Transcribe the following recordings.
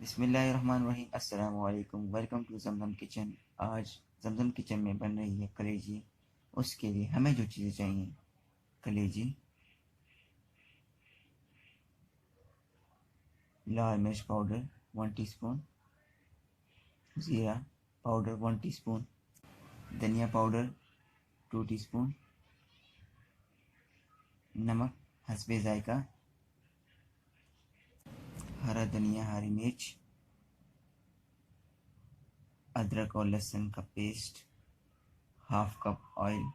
बिस्मिल्लाहिर्रहमानिर्रहीम। अस्सलाम वालेकुम। Welcome to Zamzam kitchen. आज जमजम किचन में बन रही है कलेजी। उसके लिए हमें जो चीज़ें चाहिए: कलेजी, लाल मिर्च पाउडर 1 टीस्पून, ज़ीरा पाउडर 1 टीस्पून, धनिया पाउडर 2 टीस्पून, नमक हस्बे जायका, हरा धनिया, हरी मिर्च, अदरक और लहसुन का paste, half cup oil,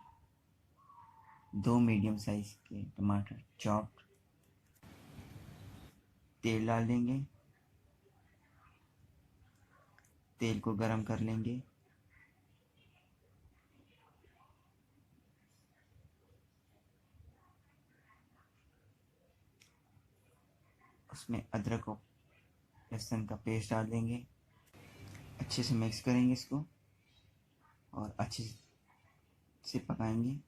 2 medium size के टमाटर चॉप्ड। तेल डाल देंगे, तेल को गरम कर लेंगे। उसमें अदरक और लहसुन का पेस्ट डाल देंगे। अच्छे से मिक्स करेंगे इसको और अच्छे से पकाएंगे।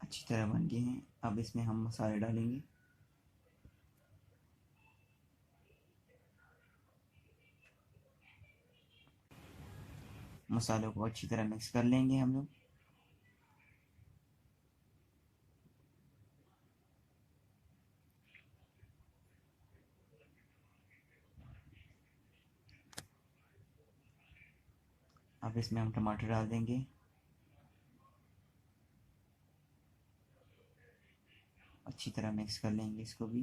अच्छी तरह बन गए हैं। अब इसमें हम मसाले डालेंगे। मसालों को अच्छी तरह मिक्स कर लेंगे हम लोग। अब इसमें हम टमाटर डाल देंगे। अच्छी तरह मिक्स कर लेंगे इसको भी।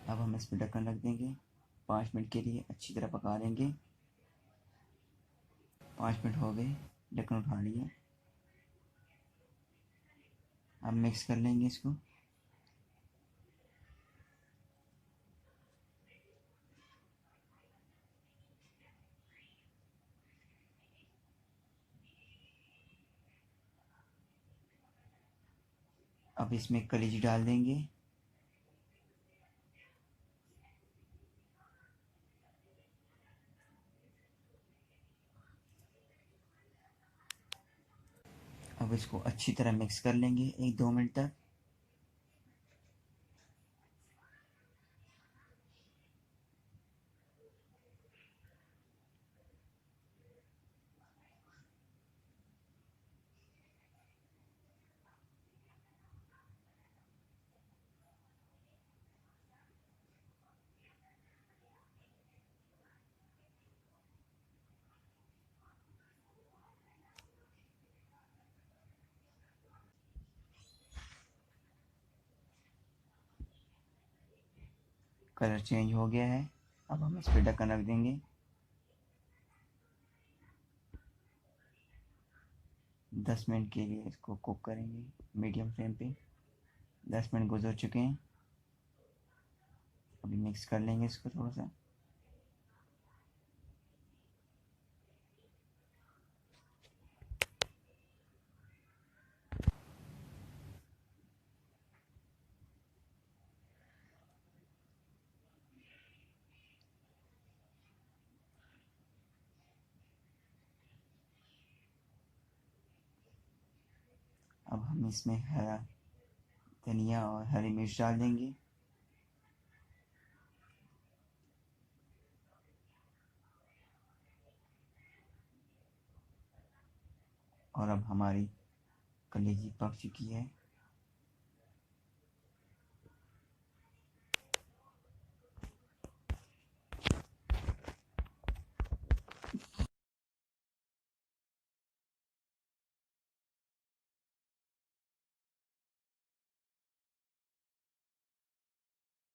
अब हम इस पर ढक्कन रख देंगे 5 मिनट के लिए। अच्छी तरह पका लेंगे। 5 मिनट हो गए, ढक्कन उठा लिया। अब मिक्स कर लेंगे इसको। अब इसमें कलेजी डाल देंगे। अब इसको अच्छी तरह मिक्स कर लेंगे 1-2 मिनट तक। कलर चेंज हो गया है। अब हम इस पर ढक्कन रख देंगे। 10 मिनट के लिए इसको कुक करेंगे मीडियम फ्लेम पे। 10 मिनट गुजर चुके हैं। अभी मिक्स कर लेंगे इसको थोड़ा सा। अब हम इसमें हरा धनिया और हरी मिर्च डाल देंगे। और अब हमारी कलेजी पक चुकी है।